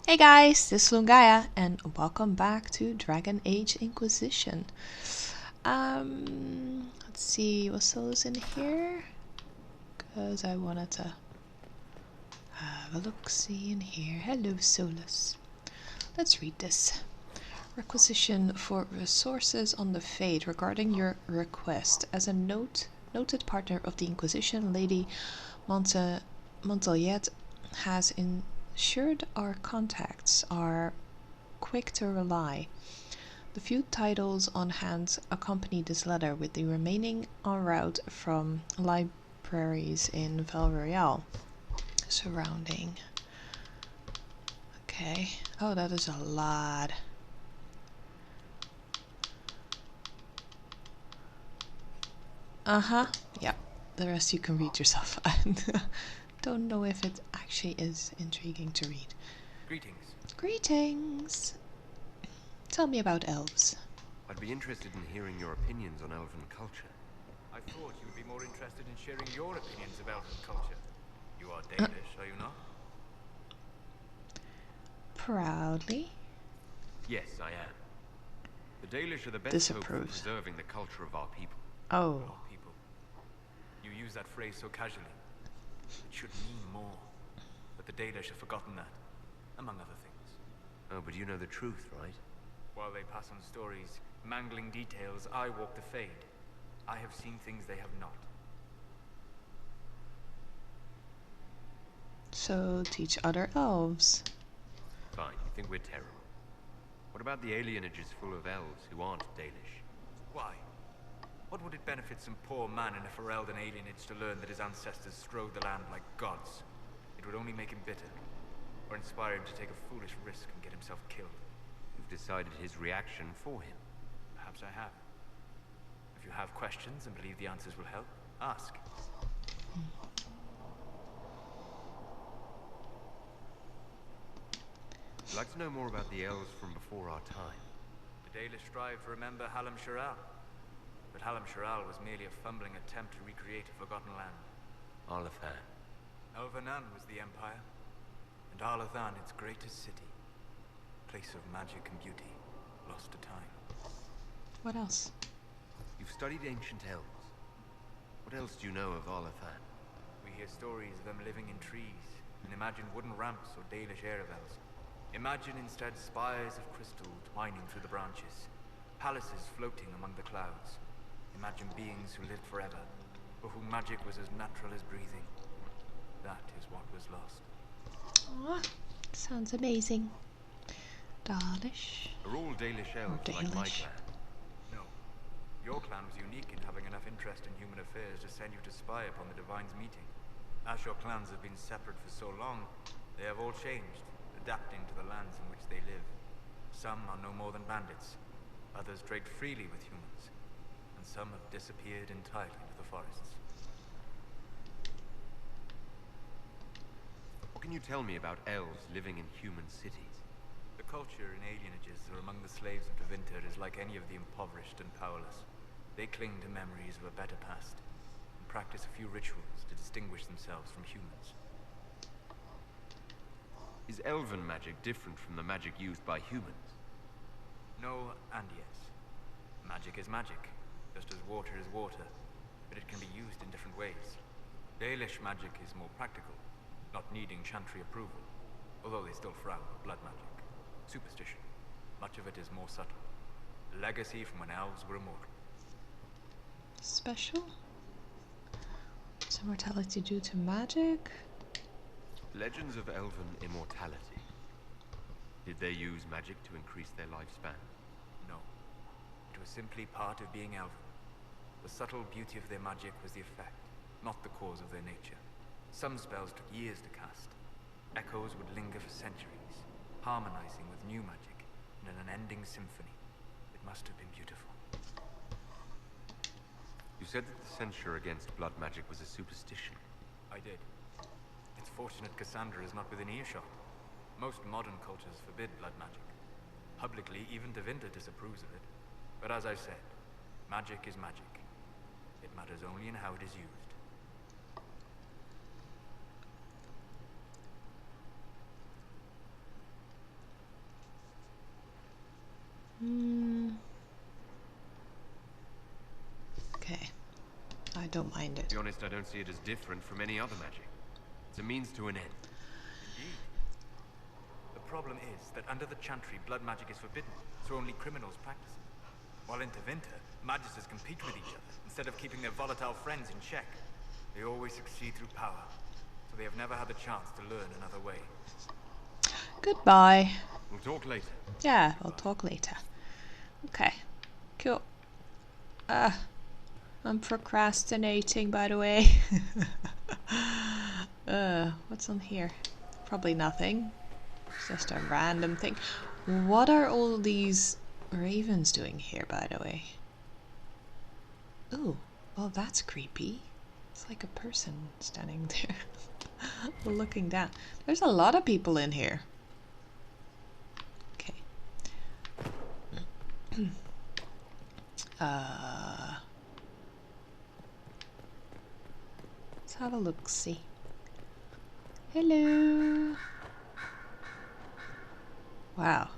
Hey guys, this is Lungaya and welcome back to Dragon Age Inquisition. Let's see, was Solus in here? Because I wanted to have a look-see in here. Hello Solus. Let's read this. Requisition for resources on the Fade regarding your request. As a noted partner of the Inquisition, Lady Montaliet has ensured our contacts are quick to rely. The few titles on hand accompany this letter, with the remaining en route from libraries in Val Royale. Surrounding. Okay. Oh, that is a lot. Uh-huh. Yep. The rest you can read yourself. I don't know if it actually is intriguing to read. Greetings. Greetings. Tell me about elves. I'd be interested in hearing your opinions on elven culture. I thought you would be more interested in sharing your opinions of elven culture. You are Danish, are you not? Proudly. Yes, I am. The Dalish are the best hope for Disapproves. preserving the culture of our people. Oh. Our people. You use that phrase so casually. It should mean more. But the Danish have forgotten that, among other things. Oh, but you know the truth, right? While they pass on stories, mangling details, I walk the Fade. I have seen things they have not. So teach other elves. Fine, you think we're terrible. What about the alienages full of elves who aren't Dalish? Why? What would it benefit some poor man in a Ferelden alienage to learn that his ancestors strode the land like gods? It would only make him bitter, or inspire him to take a foolish risk and get himself killed. You've decided his reaction for him. Perhaps I have. If you have questions and believe the answers will help, ask. I'd like to know more about the elves from before our time. The Dalish strive to remember Hallam Shiral. But Hallam Shiral was merely a fumbling attempt to recreate a forgotten land. Arlathan. Elvanan was the empire, and Arlathan its greatest city. Place of magic and beauty, lost to time. What else? You've studied ancient elves. What else do you know of Arlathan? We hear stories of them living in trees, and imagine wooden ramps or Dalish Erebels. Imagine instead spires of crystal twining through the branches, palaces floating among the clouds. Imagine beings who lived forever, for whom magic was as natural as breathing. That is what was lost. Aw, sounds amazing. Dalish. Are all Dalish elves like my Dalish. clan? No. Your clan was unique in having enough interest in human affairs to send you to spy upon the Divine's meeting. As your clans have been separate for so long, they have all changed, adapting to the lands in which they live. Some are no more than bandits, others trade freely with humans, and some have disappeared entirely into the forests. What can you tell me about elves living in human cities? The culture in alienages or among the slaves of Tevinter is like any of the impoverished and powerless. They cling to memories of a better past, and practice a few rituals to distinguish themselves from humans. Is elven magic different from the magic used by humans? No and yes. Magic is magic, just as water is water, but it can be used in different ways. Dalish magic is more practical, not needing chantry approval, although they still frown on blood magic. Superstition. Much of it is more subtle. A legacy from when elves were immortal. Special? What's immortality due to magic? Legends of elven immortality. Did they use magic to increase their lifespan? No. It was simply part of being elven. The subtle beauty of their magic was the effect, not the cause of their nature. Some spells took years to cast. Echoes would linger for centuries, harmonizing with new magic in an unending symphony. It must have been beautiful. You said that the censure against blood magic was a superstition. I did. It's fortunate Cassandra is not within earshot. Most modern cultures forbid blood magic. Publicly, even Tevinter disapproves of it. But as I said, magic is magic. It matters only in how it is used. don't mind To it. be honest, I don't see it as different from any other magic. It's a means to an end. Indeed. The problem is that under the Chantry, blood magic is forbidden, so only criminals practice it. While in Tevinter, magisters compete with each other instead of keeping their volatile friends in check. They always succeed through power, so they have never had the chance to learn another way. Goodbye. We'll talk later. Yeah, we'll talk later. Okay, cool. I'm procrastinating, by the way. What's on here? Probably nothing. It's just a random thing. What are all these ravens doing here, by the way? Ooh, well that's creepy. It's like a person standing there looking down. There's a lot of people in here. Okay. Let's have a look-see. Hello. Wow.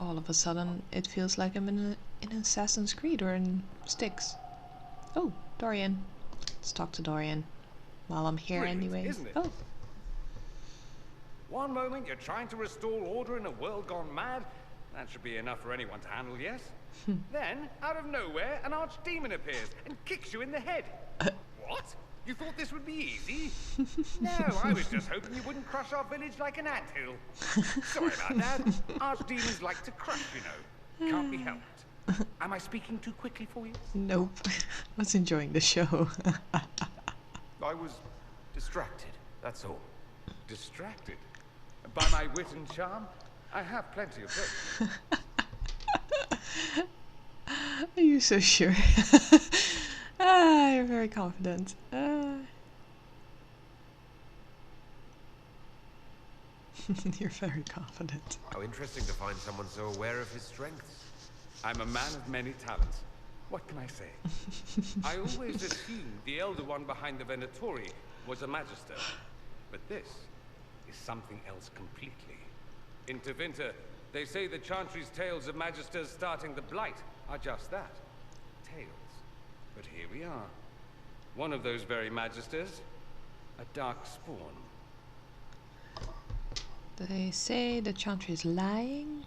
All of a sudden it feels like I'm in Assassin's Creed or in Styx. Oh, Dorian. Let's talk to Dorian while I'm here Brilliant, anyway. isn't it? Oh. One moment you're trying to restore order in a world gone mad. That should be enough for anyone to handle, yes? Then, out of nowhere, an archdemon appears and kicks you in the head. What? You thought this would be easy? No, I was just hoping you wouldn't crush our village like an anthill. Sorry about that. Archdemons like to crush, you know. Can't be helped. Am I speaking too quickly for you? Nope. I was enjoying the show. I was distracted, that's all. Distracted? By my wit and charm? I have plenty of both. Are you so sure? You're very confident. You're very confident. How interesting to find someone so aware of his strengths. I'm a man of many talents. What can I say? I always assumed the elder one behind the Venatori was a magister. But this is something else completely. In Tevinter, they say the Chantry's tales of magisters starting the Blight are just that. Tales. But here we are. One of those very magisters, a dark spawn. They say the Chantry is lying.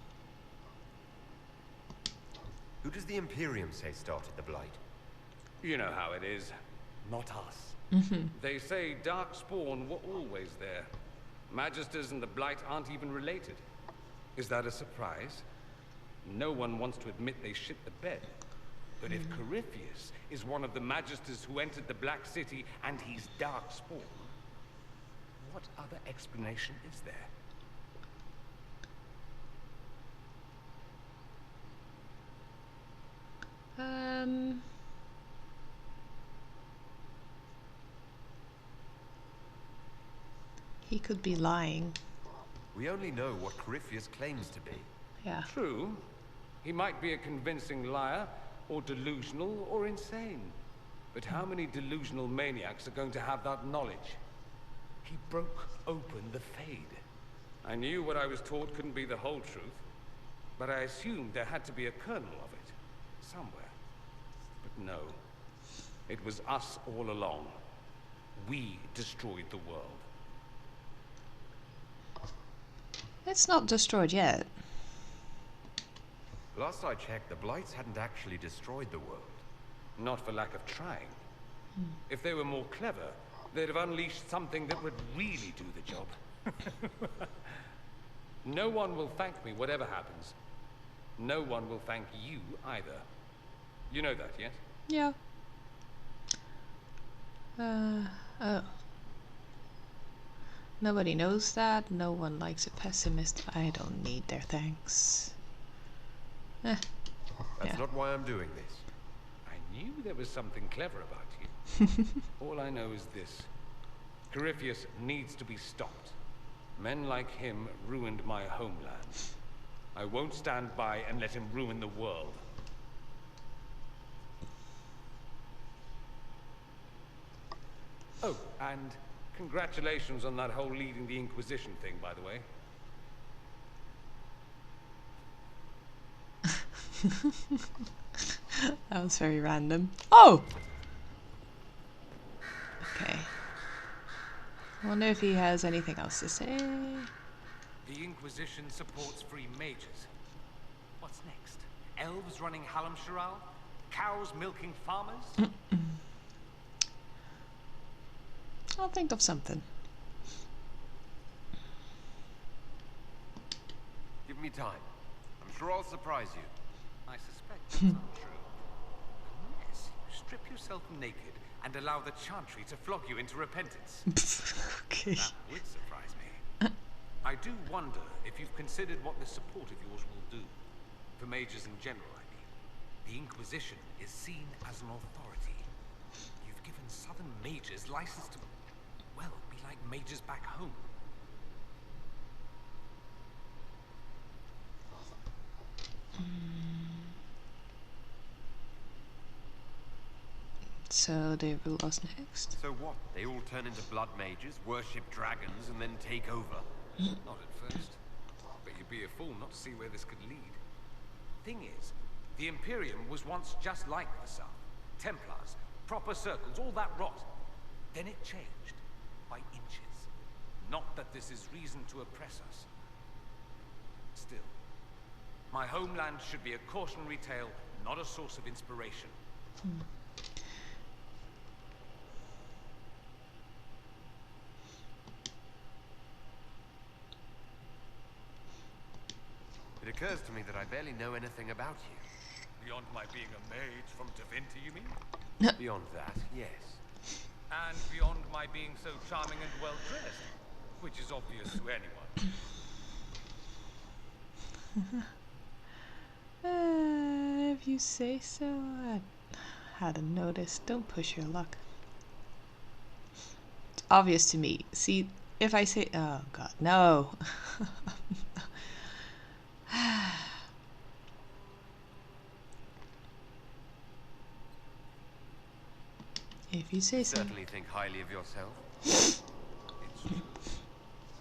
Who does the Imperium say started the Blight? You know how it is. Not us. They say dark spawn were always there. Magisters and the Blight aren't even related. Is that a surprise? No one wants to admit they shit the bed. But if Corypheus is one of the magisters who entered the Black City and he's dark spawn, what other explanation is there? He could be lying. We only know what Corypheus claims to be. Yeah. True. He might be a convincing liar, or delusional, or insane. But how many delusional maniacs are going to have that knowledge? He broke open the Fade. I knew what I was taught couldn't be the whole truth, but I assumed there had to be a kernel of it, somewhere. But no. It was us all along. We destroyed the world. It's not destroyed yet. Last I checked, the Blights hadn't actually destroyed the world. Not for lack of trying. If they were more clever, they'd have unleashed something that would really do the job. No one will thank me whatever happens. No one will thank you either. You know that, yes? Yeah. Oh. Nobody knows that. No one likes a pessimist. I don't need their thanks. That's Yeah. not why I'm doing this. I knew there was something clever about you. All I know is this. Corypheus needs to be stopped. Men like him ruined my homeland. I won't stand by and let him ruin the world. Oh, and congratulations on that whole leading the Inquisition thing, by the way. That was very random. Oh! I wonder if he has anything else to say. The Inquisition supports free mages. What's next? Elves running Hallam Sharal? Cows milking farmers? I'll think of something. Give me time. I'm sure I'll surprise you. I suspect that's untrue. Unless you strip yourself naked and allow the Chantry to flog you into repentance. Okay. That would surprise me. I do wonder if you've considered what this support of yours will do. For mages in general, I mean. The Inquisition is seen as an authority. You've given southern mages license to, well, be like mages back home. So they rule us next. So what? They all turn into blood mages, worship dragons, and then take over? Not at first. But you'd be a fool not to see where this could lead. Thing is, the Imperium was once just like the South. Templars, proper circles, all that rot. Then it changed. By inches. Not that this is reason to oppress us. Still, my homeland should be a cautionary tale, not a source of inspiration. It occurs to me that I barely know anything about you. Beyond my being a mage from Tevinter, you mean? Beyond that, yes. And beyond my being so charming and well-dressed, which is obvious to anyone. If you say so, I hadn't noticed. Don't push your luck. It's obvious to me. See, if I say, oh god, no. If you say You so. certainly think highly of yourself. It's true.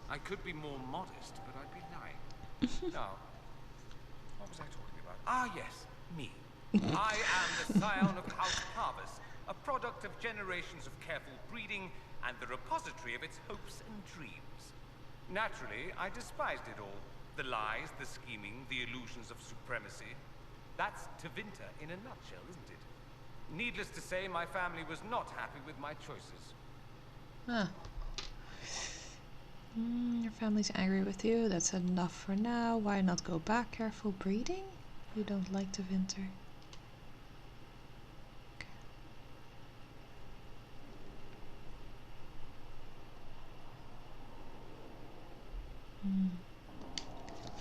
I could be more modest, but I'd be lying. Now, what was I talking about? Ah, yes, me. I am the scion of House Parvis, a product of generations of careful breeding and the repository of its hopes and dreams. Naturally, I despised it all. The lies, the scheming, the illusions of supremacy. That's Tevinter in a nutshell, isn't it? Needless to say, my family was not happy with my choices. Huh. Your family's angry with you. That's enough for now. Why not go back? Careful breeding? You don't like the winter. Okay.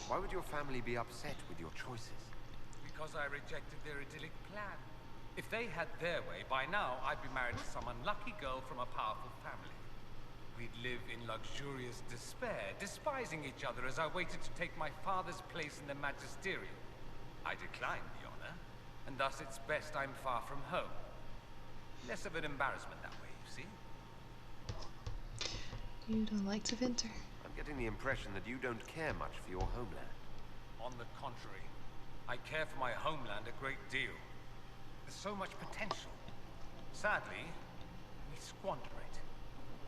Why would your family be upset with your choices? Because I rejected their idyllic plan. If they had their way, by now I'd be married to some unlucky girl from a powerful family. We'd live in luxurious despair, despising each other as I waited to take my father's place in the magisterium. I declined the honor, and thus it's best I'm far from home. Less of an embarrassment that way, you see? You don't like the winter. I'm getting the impression that you don't care much for your homeland. On the contrary, I care for my homeland a great deal. There's so much potential. Sadly, we squander it.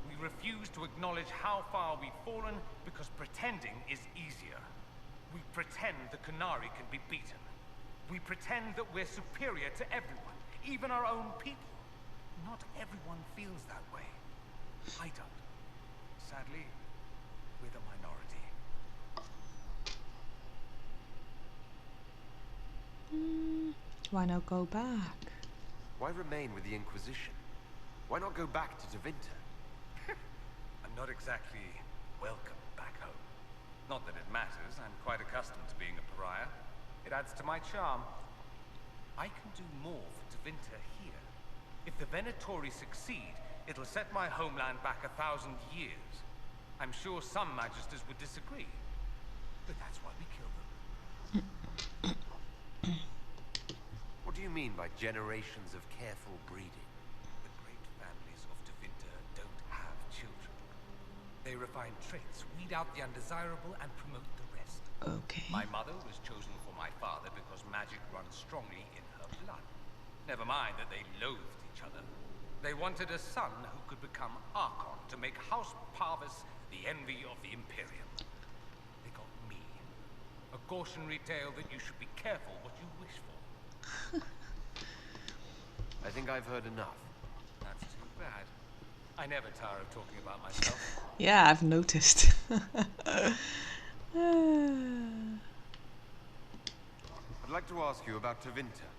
We refuse to acknowledge how far we've fallen because pretending is easier. We pretend the Qunari can be beaten. We pretend that we're superior to everyone, even our own people. Not everyone feels that way. I don't. Sadly, we're the minority. Why not go back? Why remain with the Inquisition? Why not go back to Tevinter? I'm not exactly welcome back home. Not that it matters, I'm quite accustomed to being a pariah. It adds to my charm. I can do more for Tevinter here. If the Venatori succeed, it'll set my homeland back 1,000 years. I'm sure some magisters would disagree, but that's why we kill them. What do you mean by generations of careful breeding? The great families of Tevinter don't have children. They refine traits, weed out the undesirable, and promote the rest. Okay. My mother was chosen for my father because magic runs strongly in her blood. Never mind that they loathed each other. They wanted a son who could become Archon to make House Parvis the envy of the Imperium. They got me. A cautionary tale that you should be careful what you wish for. I think I've heard enough. That's too bad. I never tire of talking about myself. Yeah, I've noticed. I'd like to ask you about Tevinter.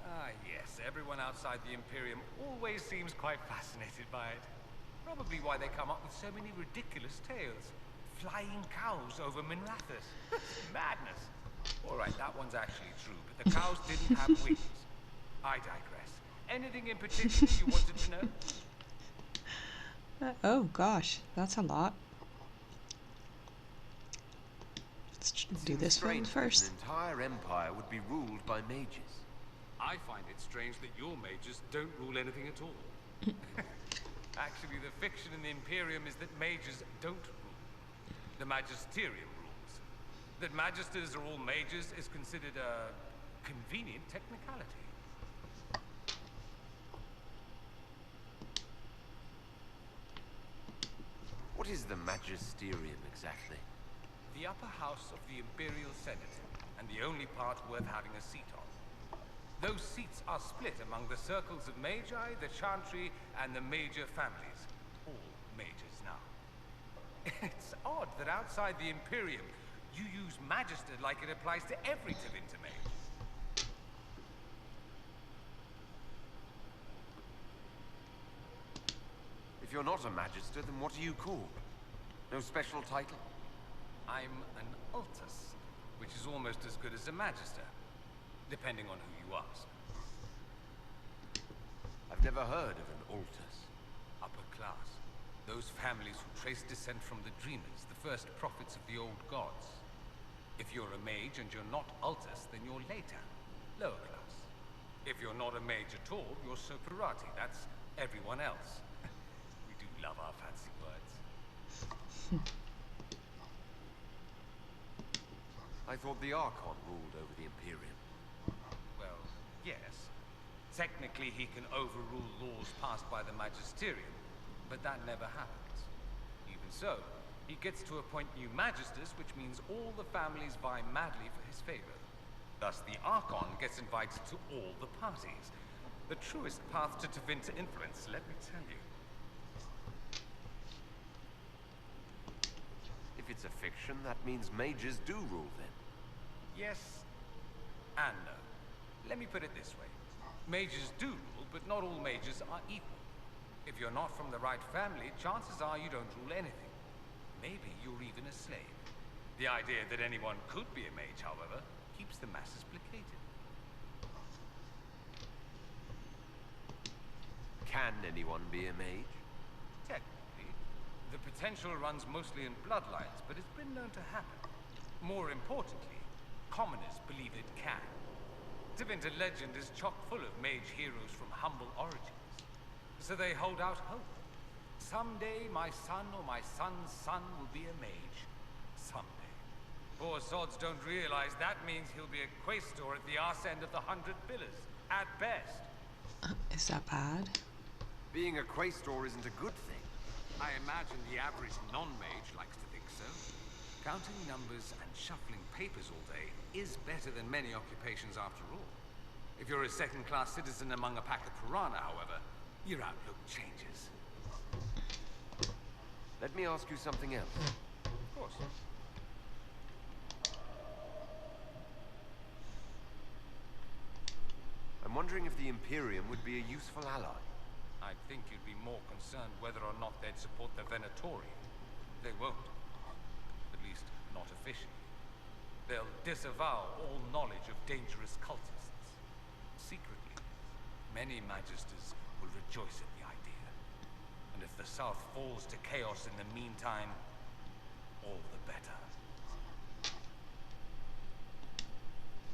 Ah, yes. Everyone outside the Imperium always seems quite fascinated by it. Probably why they come up with so many ridiculous tales. Flying cows over Minrathous. Madness. All right, that one's actually true, but the cows didn't have wings. I digress. Anything in particular you wanted to know? Oh gosh, that's a lot. Let's do this one first. An entire empire would be ruled by mages. I find it strange that your mages don't rule anything at all. Actually, the fiction in the Imperium is that mages don't rule. The Magisterium rules. That magisters are all mages is considered a convenient technicality. What is the Magisterium exactly? The upper house of the Imperial Senate, and the only part worth having a seat on. Those seats are split among the circles of Magi, the Chantry, and the major families. All mages now. It's odd that outside the Imperium, you use Magister like it applies to every Tevinter mage. If you're not a Magister, then what are you called? No special title? I'm an Altus, which is almost as good as a Magister, depending on who you ask. I've never heard of an Altus. Upper class. Those families who trace descent from the Dreamers, the first prophets of the old gods. If you're a mage and you're not Altus, then you're later, lower class. If you're not a mage at all, you're Soperati. That's everyone else. We do love our fancy words. I thought the Archon ruled over the Imperium. Well, yes. Technically, he can overrule laws passed by the Magisterium, but that never happens. Even so, he gets to appoint new Magisters, which means all the families vie madly for his favor. Thus, the Archon gets invited to all the parties. The truest path to Tevinter influence, let me tell you. If it's a fiction, that means mages do rule then. Yes and no. Let me put it this way. Mages do rule, but not all mages are equal. If you're not from the right family, chances are you don't rule anything. Maybe you're even a slave. The idea that anyone could be a mage, however, keeps the masses placated. Can anyone be a mage? Technically, the potential runs mostly in bloodlines, but it's been known to happen. More importantly, commoners believe it can. Tevinter legend is chock full of mage heroes from humble origins. So they hold out hope. Someday my son or my son's son will be a mage. Someday. Poor sods don't realize that means he'll be a quaestor at the arse end of the 100 Pillars, at best. Is that bad? Being a quaestor isn't a good thing. I imagine the average non-mage likes to think so. Counting numbers and shuffling papers all day is better than many occupations after all. If you're a second-class citizen among a pack of piranha, however, your outlook changes. Let me ask you something else. Of course. I'm wondering if the Imperium would be a useful ally. I'd think you'd be more concerned whether or not they'd support the Venatori. They won't. At least, not officially. They'll disavow all knowledge of dangerous cultists. Secretly, many Magisters will rejoice at the idea. And if the South falls to chaos in the meantime, all the better.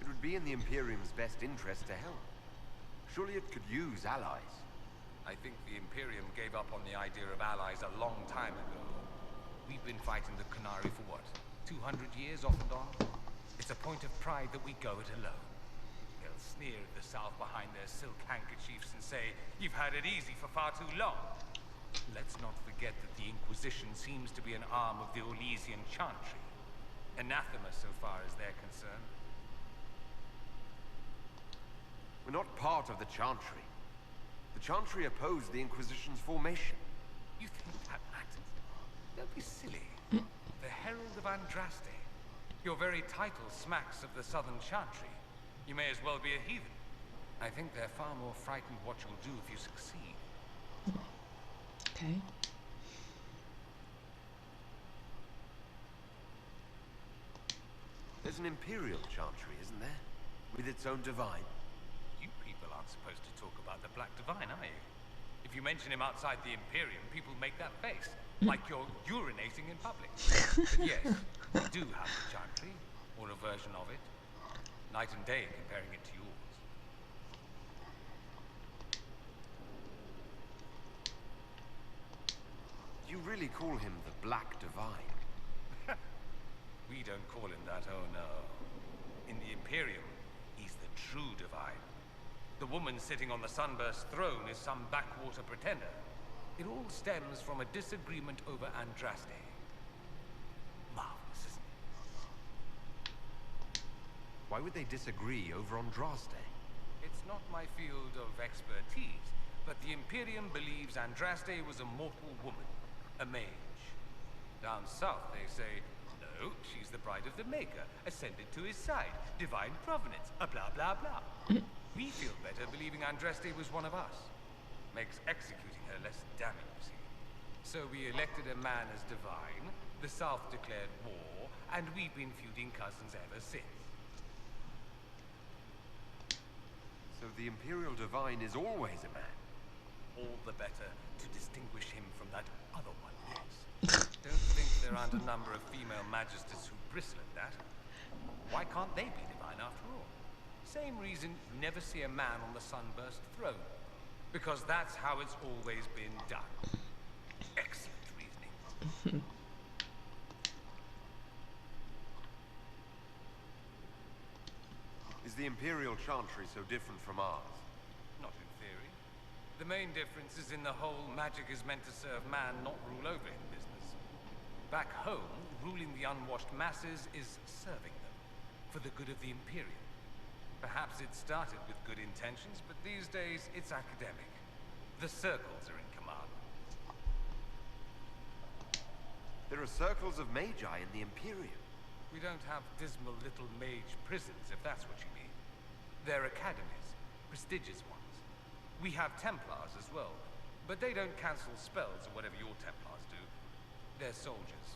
It would be in the Imperium's best interest to help. Surely it could use allies. I think the Imperium gave up on the idea of allies a long time ago. We've been fighting the Qunari for what? 200 years off and on? It's a point of pride that we go it alone. They'll sneer at the South behind their silk handkerchiefs and say, "You've had it easy for far too long." Let's not forget that the Inquisition seems to be an arm of the Orlesian Chantry. Anathema so far as they're concerned. We're not part of the Chantry. The Chantry opposed the Inquisition's formation. You think that matters? Don't be silly. The Herald of Andraste. Your very title smacks of the Southern Chantry. You may as well be a heathen. I think they're far more frightened what you'll do if you succeed. Okay. There's an Imperial Chantry, isn't there? With its own divine. You people aren't supposed to talk about the Black Divine, are you? If you mention him outside the Imperium, people make that face. Like you're urinating in public. But yes, we do have the Chantry, or a version of it. Night and day comparing it to yours. You really call him the Black Divine? We don't call him that, oh no. In the Imperium, he's the true divine. The woman sitting on the Sunburst throne is some backwater pretender. It all stems from a disagreement over Andraste. Marvelous, isn't it? Why would they disagree over Andraste? It's not my field of expertise, but the Imperium believes Andraste was a mortal woman, a mage. Down south they say, no, she's the bride of the Maker, ascended to his side, divine provenance, a blah blah blah. We feel better believing Andraste was one of us. Makes executing her less damning, you see. So we elected a man as divine, the South declared war, and we've been feuding cousins ever since. So the Imperial Divine is always a man? All the better to distinguish him from that other one, yes. Don't think there aren't a number of female magisters who bristle at that. Why can't they be divine after all? Same reason you never see a man on the Sunburst throne. Because that's how it's always been done. Excellent reasoning. Is the Imperial Chantry so different from ours? Not in theory. The main difference is in the whole magic is meant to serve man, not rule over him business. Back home, ruling the unwashed masses is serving them, for the good of the Imperium. Perhaps it started with good intentions, but these days it's academic. The circles are in command. There are circles of magi in the Imperium. We don't have dismal little mage prisons, if that's what you mean. They're academies, prestigious ones. We have Templars as well, but they don't cancel spells or whatever your Templars do. They're soldiers.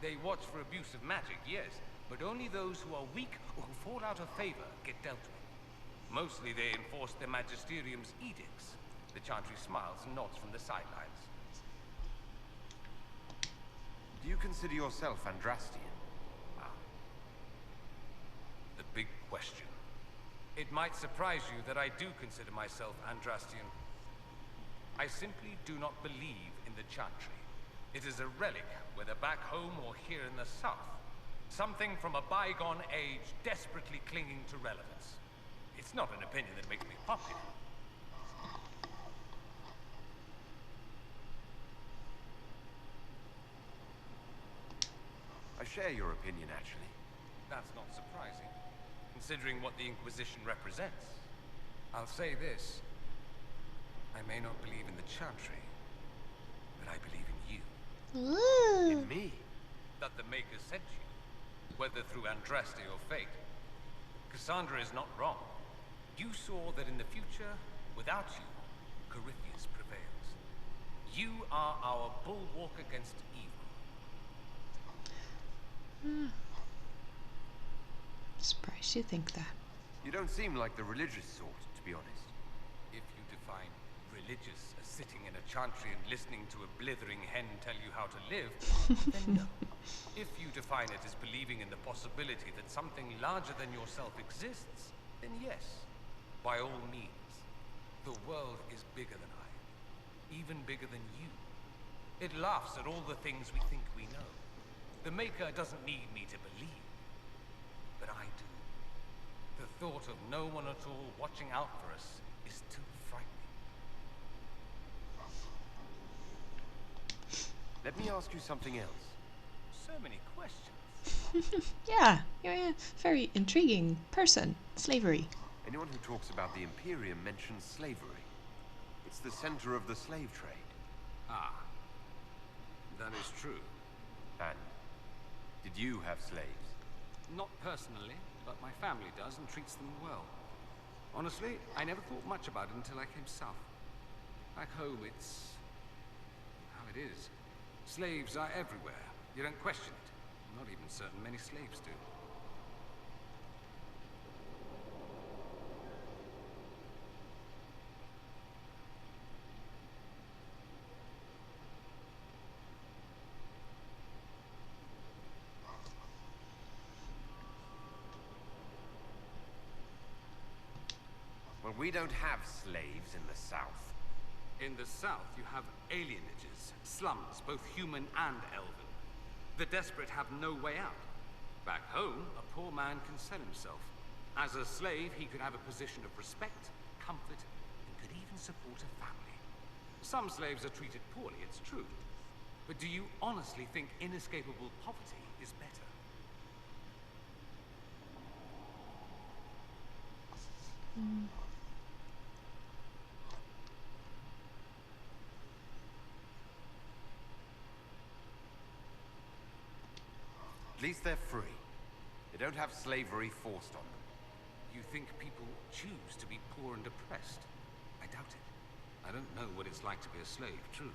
They watch for abuse of magic, yes, but only those who are weak or who fall out of favor get dealt with. Mostly they enforce the Magisterium's edicts. The Chantry smiles and nods from the sidelines. Do you consider yourself Andrastian? Ah. The big question. It might surprise you that I do consider myself Andrastian. I simply do not believe in the Chantry. It is a relic, whether back home or here in the south. Something from a bygone age desperately clinging to relevance. It's not an opinion that makes me popular. I share your opinion, actually. That's not surprising, considering what the Inquisition represents. I'll say this. I may not believe in the Chantry, but I believe in you. Ooh. In me? That the Maker sent you, whether through Andraste or fate. Cassandra is not wrong. You saw that in the future, without you, Corypheus prevails. You are our bulwark against evil. Surprised you think that. You don't seem like the religious sort, to be honest. If you define religious as sitting in a chantry and listening to a blithering hen tell you how to live, then no. If you define it as believing in the possibility that something larger than yourself exists, then yes, by all means. The world is bigger than I, even bigger than you. It laughs at all the things we think we know. The Maker doesn't need me to believe, but I do. The thought of no one at all watching out for us is too frightening. Let me ask you something else. So many questions. Yeah, you're a very intriguing person. Slavery. Anyone who talks about the Imperium mentions slavery. It's the center of the slave trade. Ah, that is true. And did you have slaves? Not personally, but my family does and treats them well. Honestly, I never thought much about it until I came south. Back home, it's how it is. Slaves are everywhere. You don't question it. I'm not even certain many slaves do. Well, we don't have slaves in the south. In the south, you have alienages, slums, both human and elven. The desperate have no way out. Back home, a poor man can sell himself. As a slave, he could have a position of respect, comfort, and could even support a family. Some slaves are treated poorly, it's true. But do you honestly think inescapable poverty is better? At least they're free. They don't have slavery forced on them. You think people choose to be poor and depressed? I doubt it. I don't know what it's like to be a slave, true.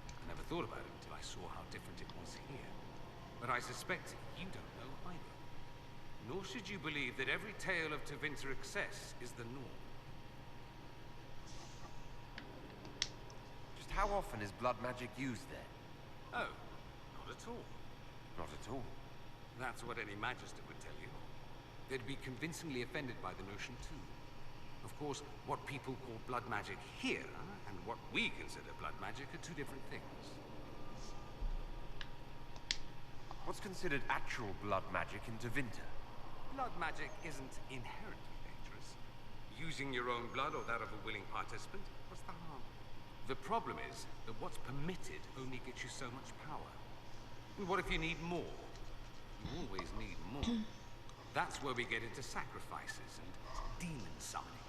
I never thought about it until I saw how different it was here. But I suspect you don't know either. Nor should you believe that every tale of Tevinter excess is the norm. Just how often is blood magic used there? Oh, not at all. Not at all. That's what any Magister would tell you. They'd be convincingly offended by the notion, too. Of course, what people call blood magic here, and what we consider blood magic, are two different things. What's considered actual blood magic in Tevinter? Blood magic isn't inherently dangerous. Using your own blood or that of a willing participant, what's the harm? The problem is that what's permitted only gets you so much power. And what if you need more? You always need more. That's where we get into sacrifices and demon summoning.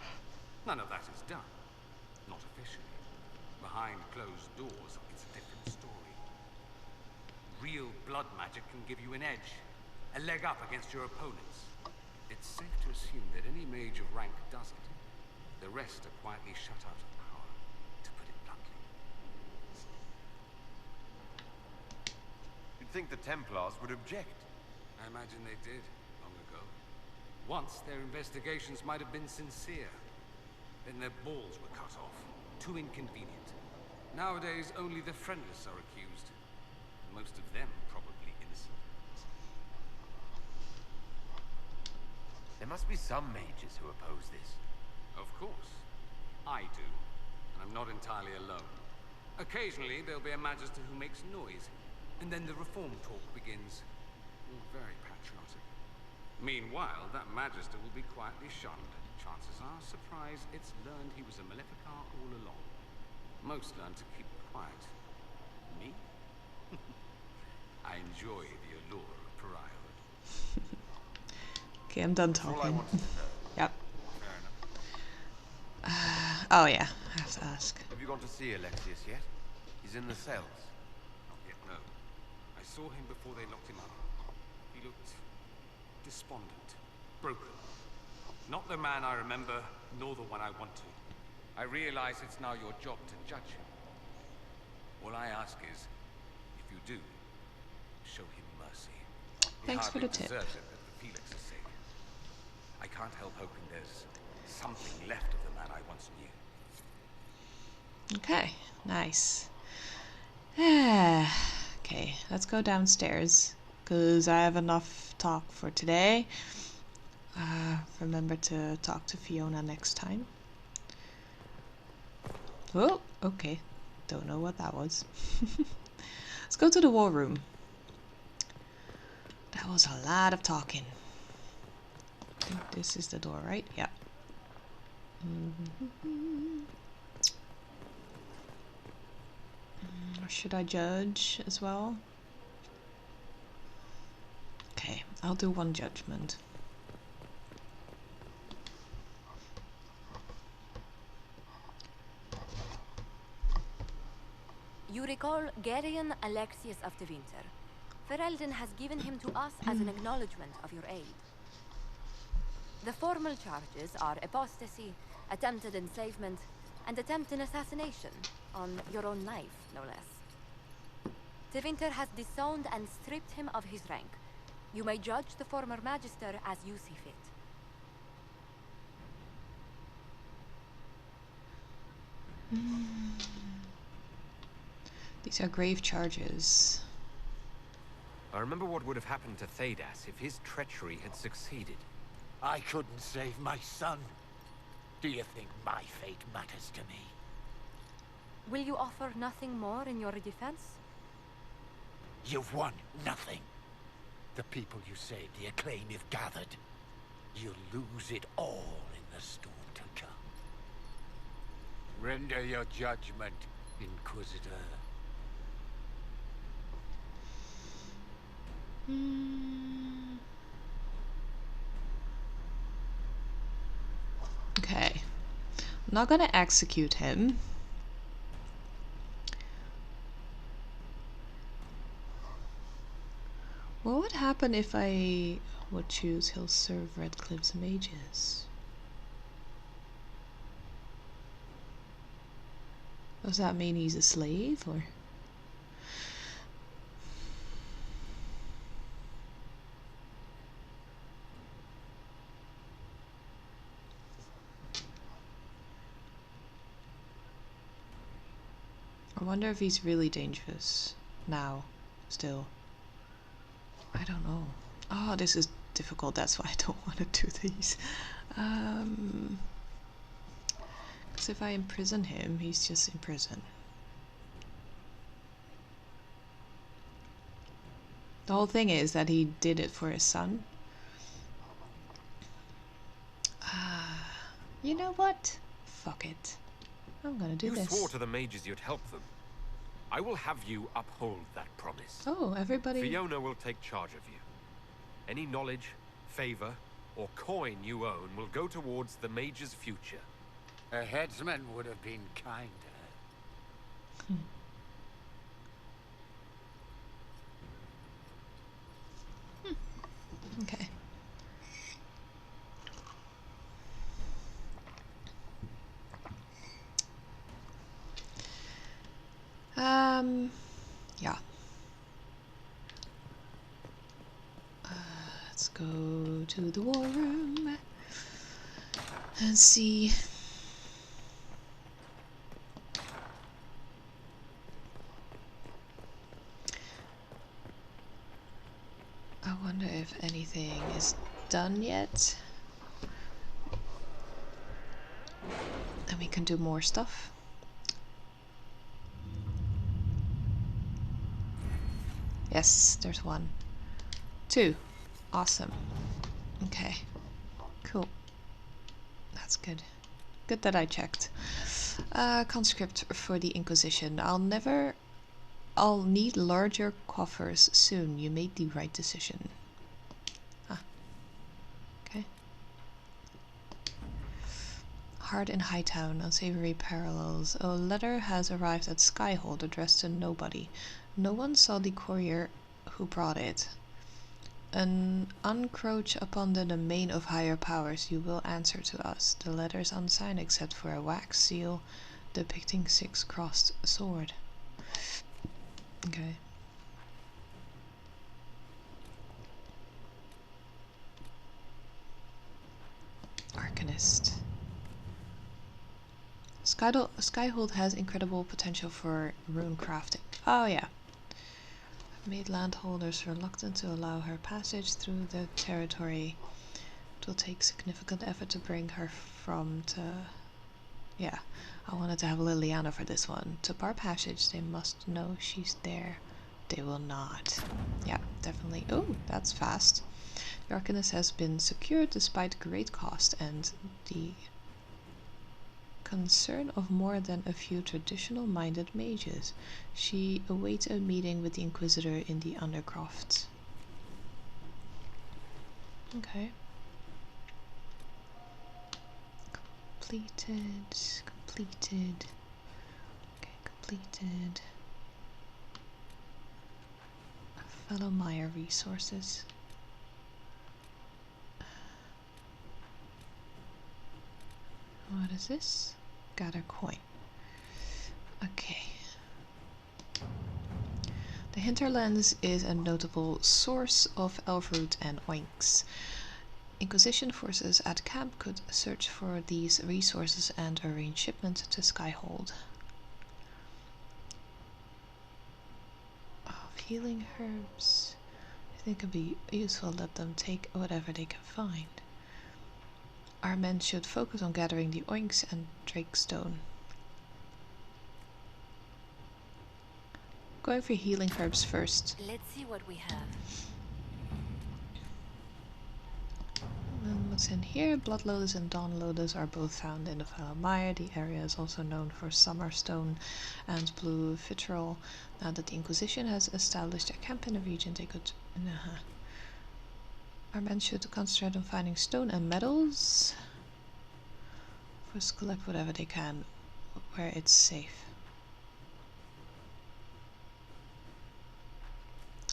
None of that is done. Not officially. Behind closed doors, it's a different story. Real blood magic can give you an edge, a leg up against your opponents. It's safe to assume that any mage of rank does it. The rest are quietly shut out of power, to put it bluntly. You'd think the Templars would object. I imagine they did, long ago. Once, their investigations might have been sincere. Then their balls were cut off. Too inconvenient. Nowadays, only the friendless are accused. And most of them probably innocent. There must be some mages who oppose this. Of course. I do. And I'm not entirely alone. Occasionally, there'll be a Magister who makes noise. And then the reform talk begins. All very patriotic. Meanwhile, that Magister will be quietly shunned. Chances are surprised it's learned he was a Maleficar all along. Most learn to keep quiet. Me? I enjoy the allure of pariahhood. Okay, I'm done That's all I talking. wanted to know. Yep. Fair enough. Oh yeah, I have to ask. Have you gone to see Alexius yet? He's in the cells. Not yet, no. I saw him before they locked him up. He looked despondent, broken. Not the man I remember, nor the one I want to. I realize it's now your job to judge him. All I ask is, if you do, show him mercy. He Thanks for hardly the tip. deserves it, but for Felix's sake. I can't help hoping there's something left of the man I once knew. Okay, nice. Okay, let's go downstairs, because I have enough talk for today. Remember to talk to Fiona next time. Oh, okay. Don't know what that was. Let's go to the war room. That was a lot of talking. I think this is the door, right? Yeah. Or should I judge as well? Okay, I'll do one judgment. You recall Garion Alexius of the Winter. Ferelden has given him to us as an acknowledgement of your aid. The formal charges are apostasy, attempted enslavement, and attempted assassination on your own life, no less. De Winter has disowned and stripped him of his rank. You may judge the former magister as you see fit. These are grave charges. I remember what would have happened to Thedas if his treachery had succeeded. I couldn't save my son. Do you think my fate matters to me? Will you offer nothing more in your defense? You've won nothing. The people you saved, the acclaim you've gathered. You'll lose it all in the storm to come. Render your judgment, Inquisitor. Okay. I'm not gonna execute him. What would happen if I would choose he'll serve Redcliffe's mages? Does that mean he's a slave, or? I wonder if he's really dangerous now, still. I don't know. Oh, this is difficult, that's why I don't want to do these. Because if I imprison him, he's just in prison. The whole thing is that he did it for his son. You know what? Fuck it. I'm gonna do this. You swore to the mages you'd help them. I will have you uphold that promise. Oh, everybody. Fiona will take charge of you. Any knowledge, favor, or coin you own will go towards the mage's future. A headsman would have been kinder. Okay. Yeah. Let's go to the war room and see. I wonder if anything is done yet. And we can do more stuff. Yes, there's 1. 2. Awesome. Okay. Cool. That's good. Good that I checked. Conscript for the Inquisition. I'll need larger coffers soon. You made the right decision. Ah. Okay. Hard in Hightown. Unsavory parallels. A letter has arrived at Skyhold addressed to nobody. No one saw the courier who brought it. An uncroach upon the domain of higher powers, you will answer to us. The letter is unsigned except for a wax seal depicting 6 crossed sword. Okay. Arcanist. Skyhold has incredible potential for rune crafting. Oh yeah. Made landholders reluctant to allow her passage through the territory. It will take significant effort to bring her from to... Yeah, I wanted to have Liliana for this one. To bar passage, they must know she's there. They will not. Yeah, definitely. Oh, that's fast. The Arcanist has been secured despite great cost and the concern of more than a few traditional-minded mages. She awaits a meeting with the Inquisitor in the Undercroft. Okay. Completed. Okay, completed. Fellow Maya resources. What is this? Gather coin. Okay. The hinterlands is a notable source of elfroot and oinks. Inquisition forces at camp could search for these resources and arrange shipment to Skyhold. Of healing herbs. I think it would be useful to let them take whatever they can find. Our men should focus on gathering the oinks and drakestone. Going for healing herbs first. Let's see what we have. And what's in here? Blood lotus and dawn lotus are both found in the Valamire. The area is also known for summerstone and blue vitriol. Now that the Inquisition has established a camp in the region, they could... Our men should concentrate on finding stone and metals. First collect whatever they can where it's safe.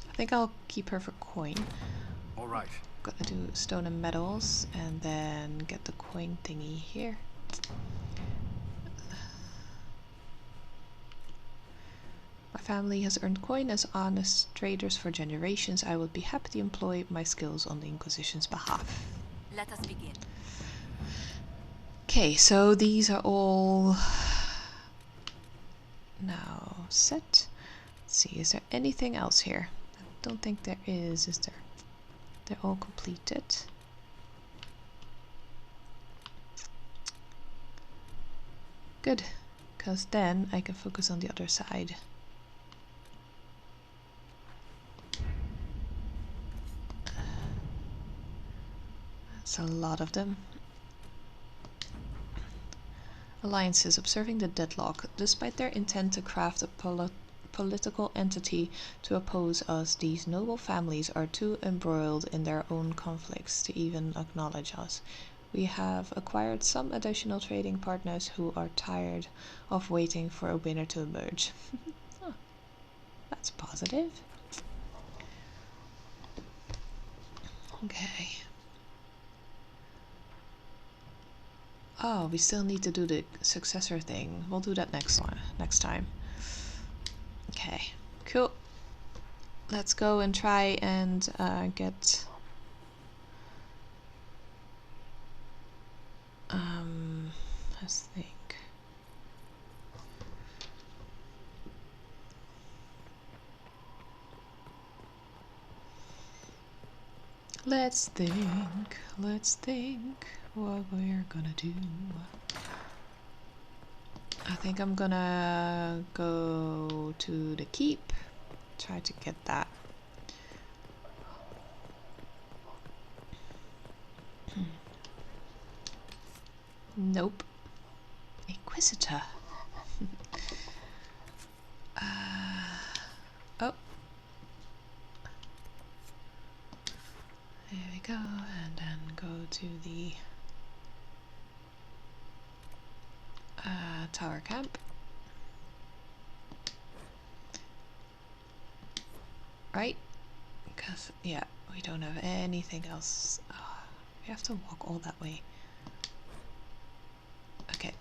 I think I'll keep her for coin. All right. Gotta do stone and metals and then get the coin thingy here. My family has earned coin as honest traders for generations. I would be happy to employ my skills on the Inquisition's behalf. Let us begin. Okay, so these are all now set. Let's see, is there anything else here? I don't think there is there? They're all completed. Good, because then I can focus on the other side. That's a lot of them. Alliances observing the deadlock. Despite their intent to craft a political entity to oppose us, these noble families are too embroiled in their own conflicts to even acknowledge us. We have acquired some additional trading partners who are tired of waiting for a winner to emerge. Oh, that's positive. Okay. Oh, we still need to do the successor thing. We'll do that next time. Okay, cool. Let's go and try and get let's think. Let's think what we're gonna do. I think I'm gonna go to the keep, try to get that. Nope. Inquisitor. Oh. There we go, and then go to the tower camp. Right? Because, yeah, we don't have anything else. Oh, we have to walk all that way. Okay.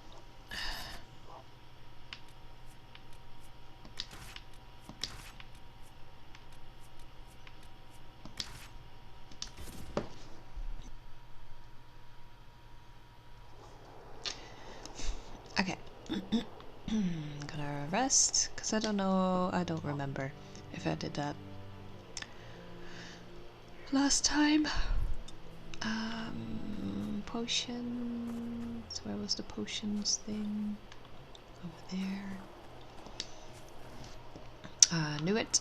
Okay. I'm gonna rest, because I don't remember if I did that last time. Potions. Where was the potions thing? Over there. Knew it.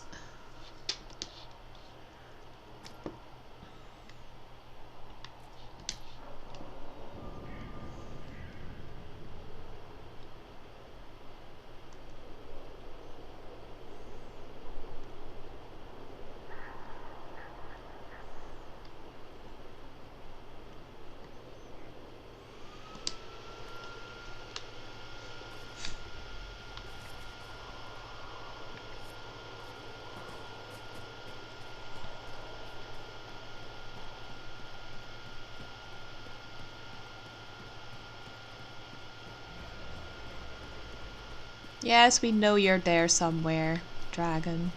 Yes, we know you're there somewhere, dragon.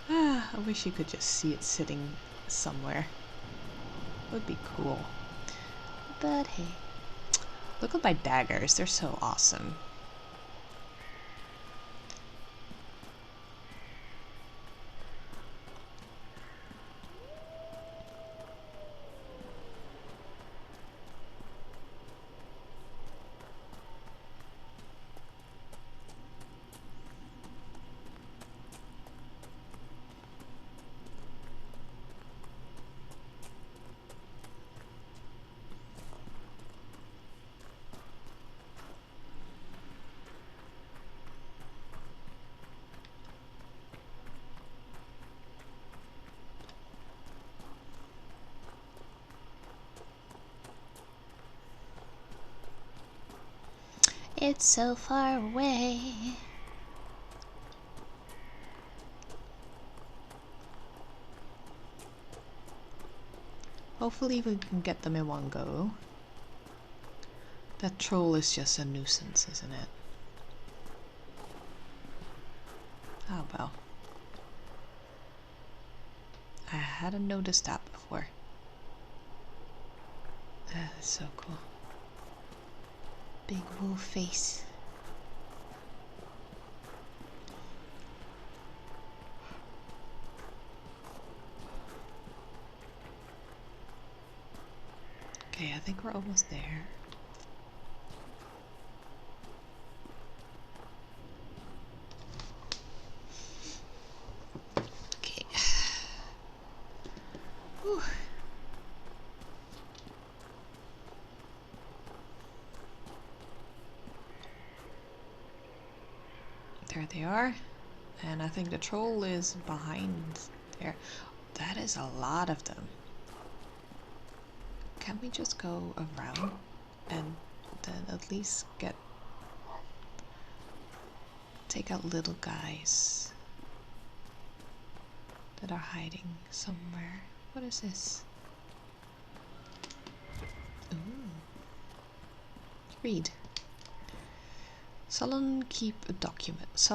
Ah, I wish you could just see it sitting somewhere. Would be cool. But hey, look at my daggers. They're so awesome. It's so far away. Hopefully we can get them in one go. That troll is just a nuisance, isn't it? Oh well. I hadn't noticed that before. That's so cool. Big wolf face. Okay, I think we're almost there. Okay. Whew. There they are. And I think the troll is behind there. That is a lot of them. Can we just go around and then at least take out little guys that are hiding somewhere? What is this? Ooh. Read. Saladin keep documents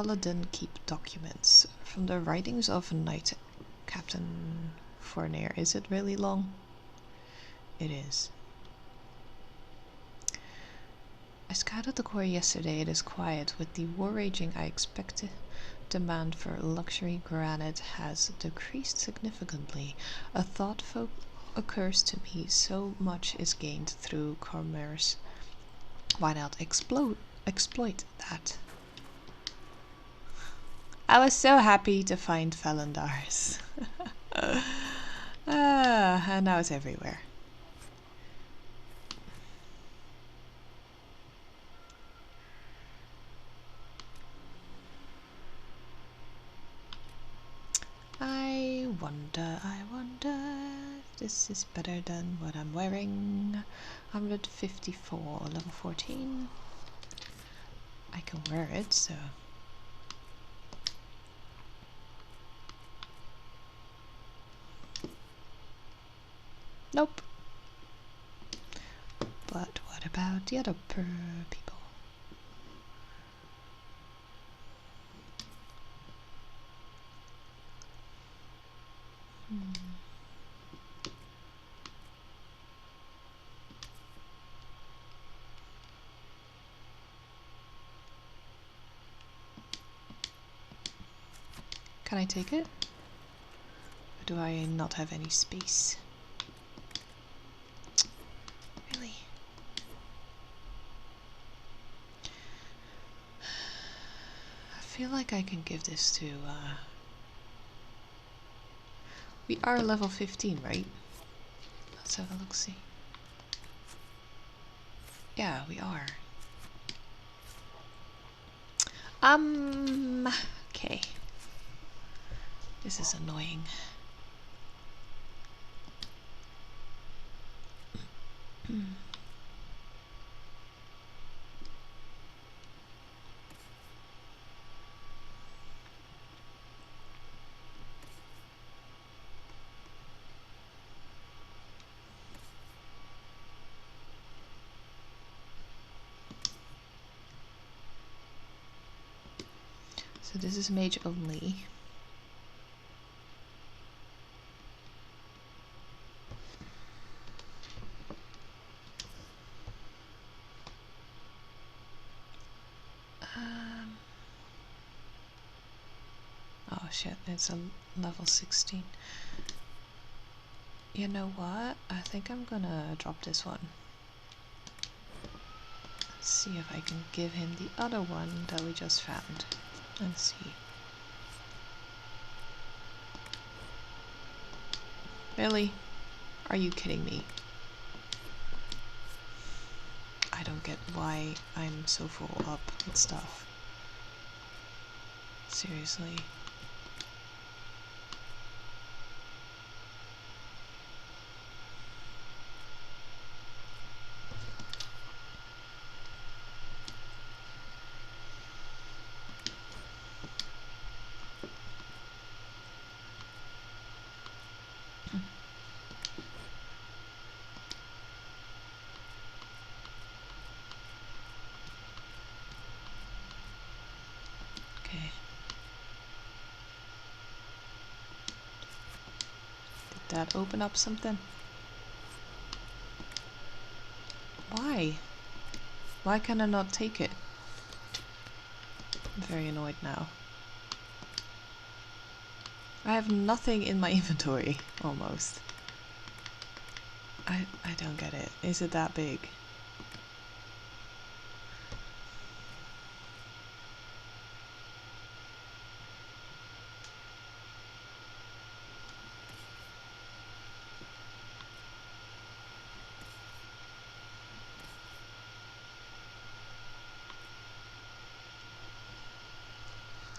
from the writings of Knight Captain Fournier. Is it really long? It is. I scouted the core yesterday. It is quiet. With the war raging, I expect demand for luxury granite has decreased significantly. A thought occurs to me. So much is gained through commerce. Why not exploit that? I was so happy to find Felindars. And now it's everywhere. I wonder if this is better than what I'm wearing. 154, level 14. I can wear it, so... Nope. But what about the other people? Can I take it? Or do I not have any space? Really? I feel like I can give this to, we are level 15, right? Let's have a look-see. Yeah, we are. Okay. This is annoying. this is mage only. Oh shit, it's a level 16. You know what? I think I'm gonna drop this one. See if I can give him the other one that we just found. And see. Really? Are you kidding me? I don't get why I'm so full up with stuff. Seriously. Okay. Did that open up something? Why? Why can I not take it? I'm very annoyed now. I have nothing in my inventory, almost. I don't get it. Is it that big?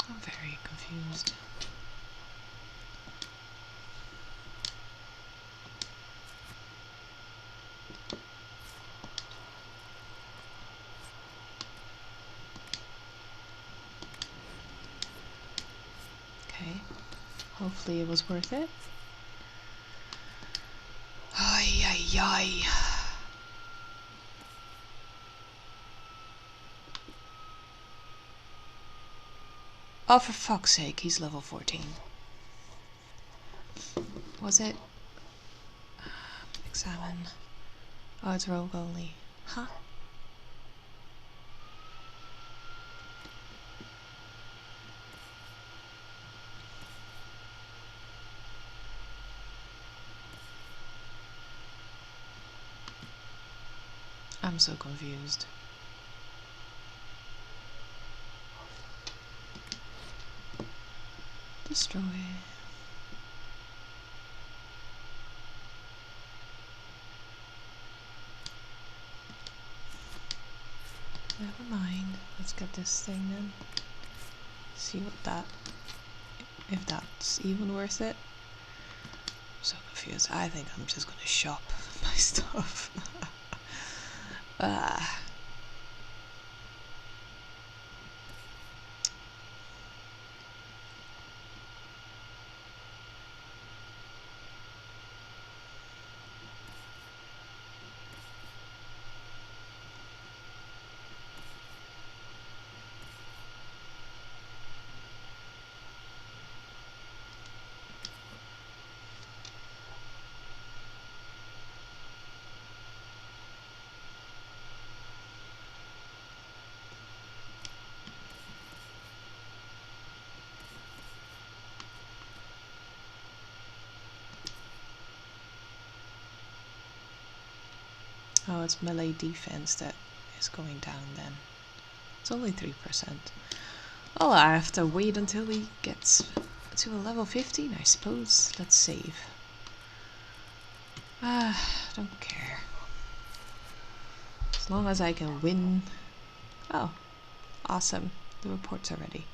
I'm very confused. Okay. Hopefully it was worth it. Ay, ay, ay. Oh, for fuck's sake, he's level 14. Was it? Examine. Oh, it's rogue only. Huh? I'm so confused. Destroy. Never mind. Let's get this thing then. See what that... if that's even worth it. I'm so confused. I think I'm just gonna shop my stuff. Ah. Oh, it's melee defense that is going down then. It's only 3%. Well, I have to wait until he gets to a level 15, I suppose. Let's save. Don't care. As long as I can win. Oh, awesome. The reports are ready.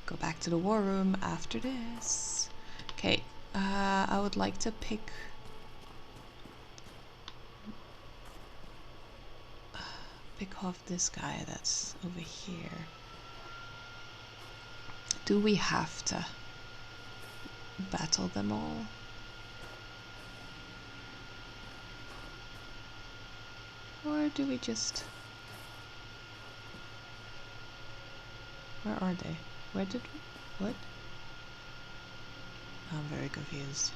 Go back to the war room after this. Okay, I would like to pick... pick off this guy that's over here. Do we have to battle them all? Or do we just... where are they? Where did we? What? I'm very confused.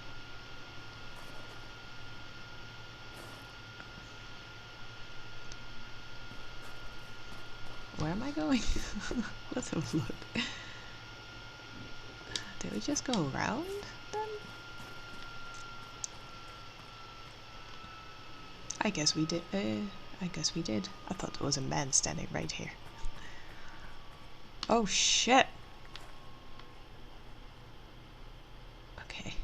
Where am I going? Let's have a look. Did we just go around then? I guess we did. I guess we did. I thought there was a man standing right here. Oh shit! Okay.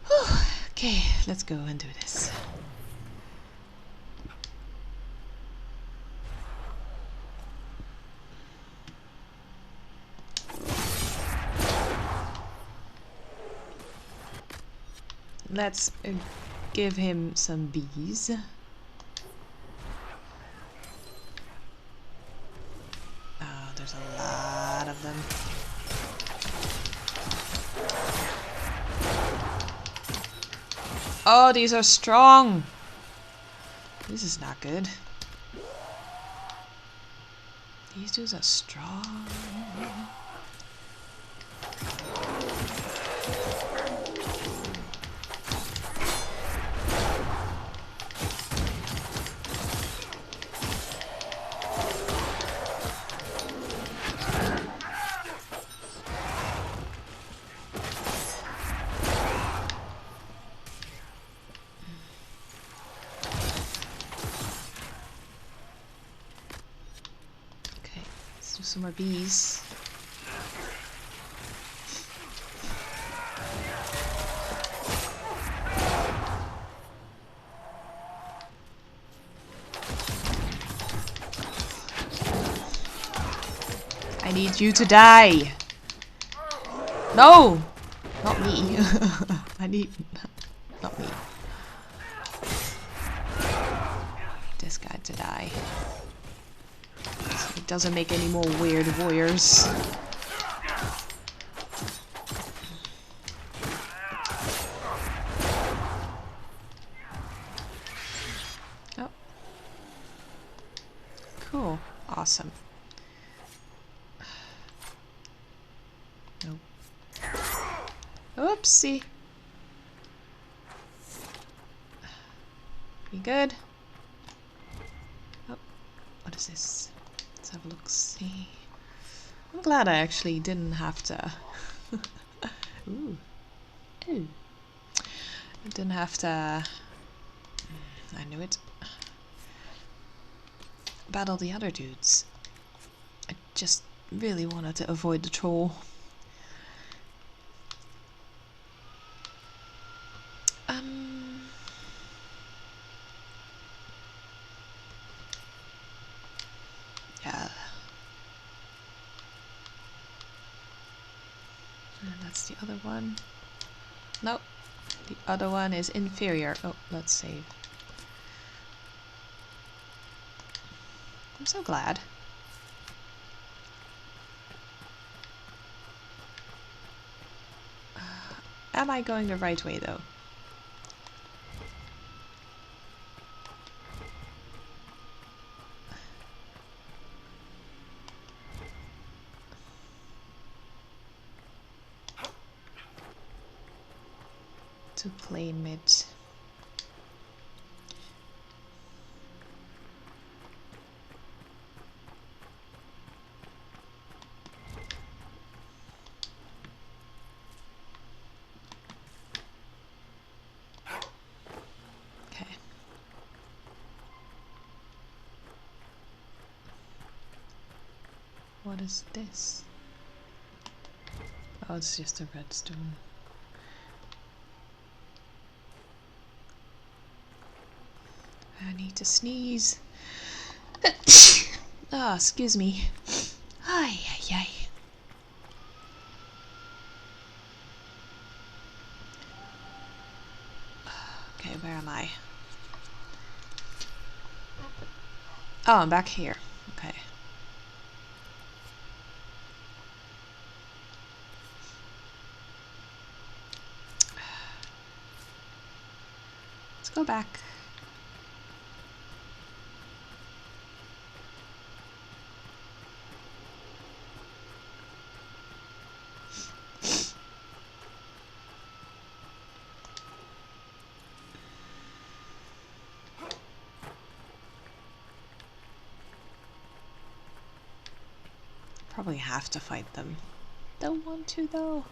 Whew. Okay, let's go and do this. Let's give him some bees. Oh, there's a lot of them. Oh, these are strong. This is not good. These dudes are strong. Let's do some more bees. I need you to die. No! Not me. I need... Not me. This guy to die. So it doesn't make any more weird warriors. Oh. Cool. Awesome. Nope. Oopsie. We good? Oh, what is this? Let's have a look. See. I'm glad I actually didn't have to. Ooh. Ooh. I didn't have to. I knew it. Battle the other dudes. I just really wanted to avoid the troll. Yeah. And that's the other one. Nope. The other one is inferior. Oh, let's save. I'm so glad. Am I going the right way though? To play mid. Okay. What is this? Oh, it's just a redstone. I need to sneeze. Ah, oh, excuse me. Ay, ay, ay. Okay, where am I? Oh, I'm back here. Okay. Go back. Probably have to fight them. Don't want to though.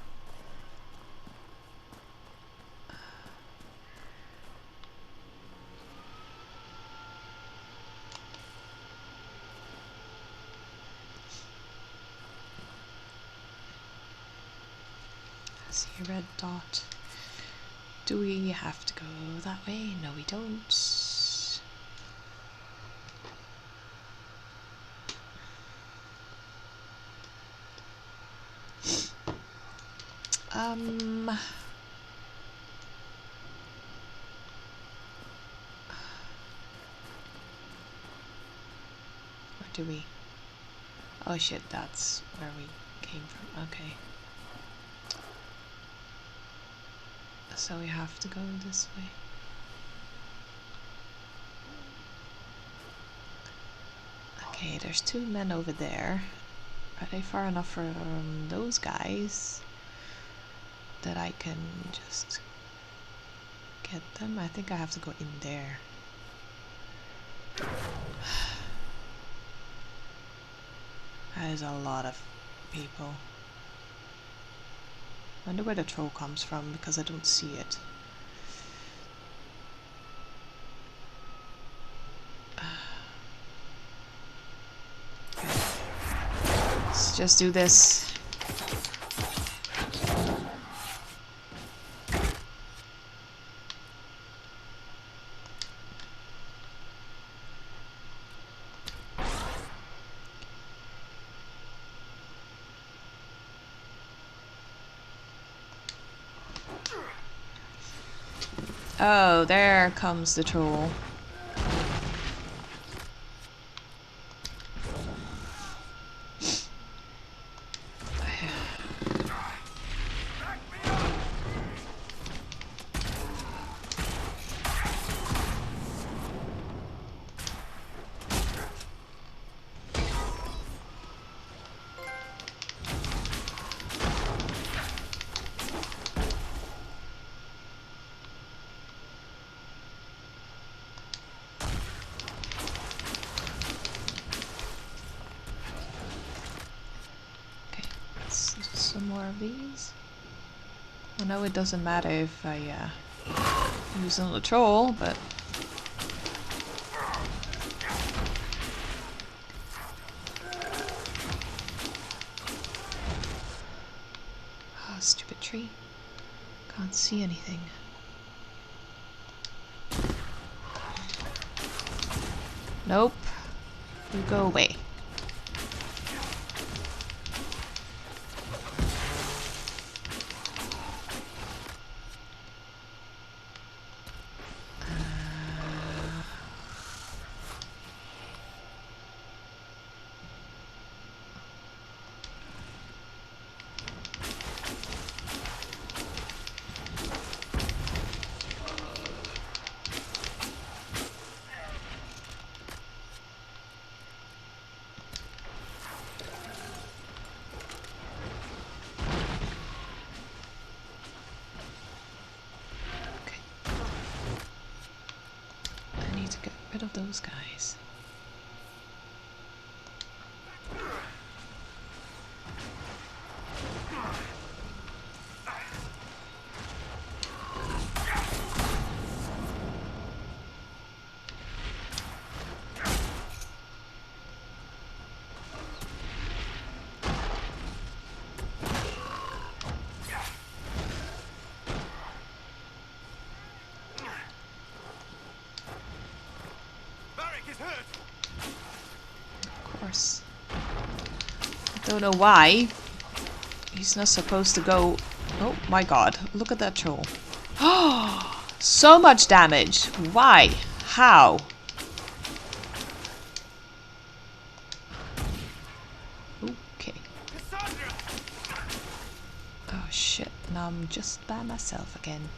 I see a red dot. Do we have to go that way? No, we don't. Or do we? Oh shit, that's where we came from. Okay. So we have to go this way. Okay, there's two men over there. Are they far enough from those guys that I can just get them? I think I have to go in there. That is a lot of people. I wonder where the troll comes from because I don't see it. Okay. Let's just do this. Oh, there comes the troll. Some more of these. I know it doesn't matter if I use on the troll, but oh, stupid tree. Can't see anything. Nope. You go away. Rid of those guys. Of course. I don't know why. He's not supposed to go. Oh my god, look at that troll. Oh, so much damage. Why? How? Okay. Oh shit, now I'm just by myself again.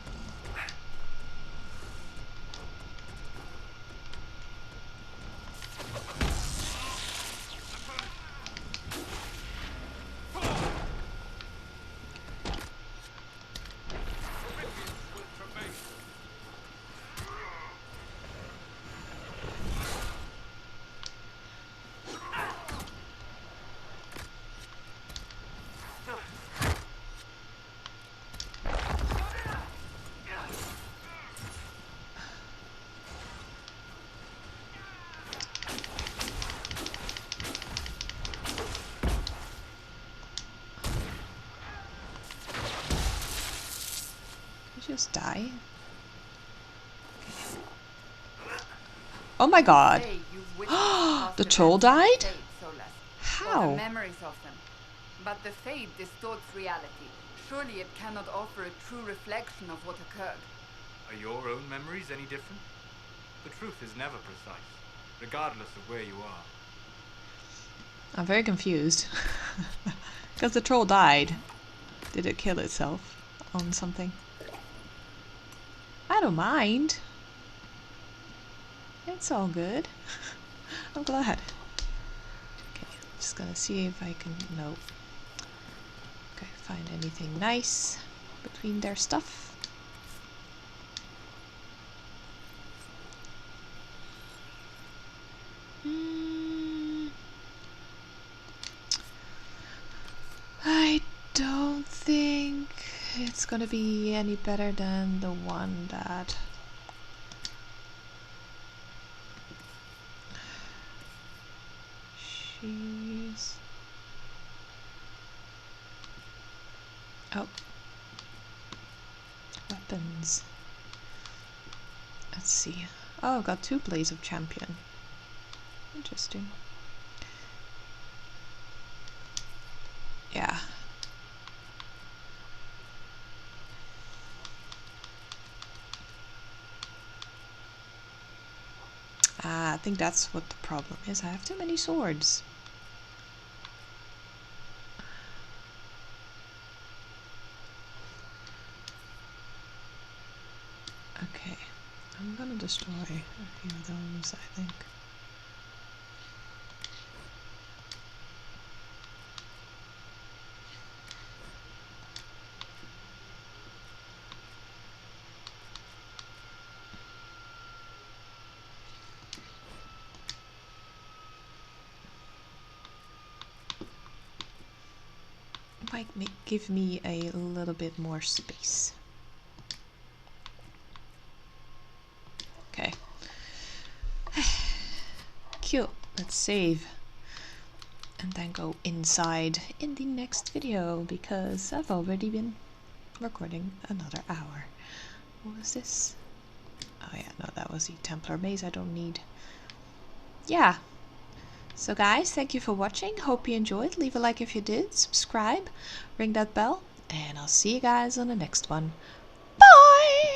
just die? Oh my god. Say you've witnessed past The troll events of the died? Fade, Solas, or How? the memories of them. But the Fade distorts reality. Surely it cannot offer a true reflection of what occurred. Are your own memories any different? The truth is never precise, regardless of where you are. I'm very confused. Because the troll died. Did it kill itself on something? I don't mind. It's all good. I'm glad. Okay, I'm just gonna see if I can... No. Okay, find anything nice between their stuff. I don't think it's gonna be any better than the one that she's... Oh. Weapons. Let's see. Oh, I've got 2 Blaze of Champion. Interesting. Yeah. Ah, I think that's what the problem is. I have too many swords. Okay. I'm gonna destroy a few of those, I think. Might give me a little bit more space. Okay. Cute. Let's save. And then go inside in the next video because I've already been recording another hour. What was this? Oh yeah, no, that was the Templar Maze I don't need. Yeah. So guys, thank you for watching. Hope you enjoyed. Leave a like if you did. Subscribe. Ring that bell. And I'll see you guys on the next one. Bye!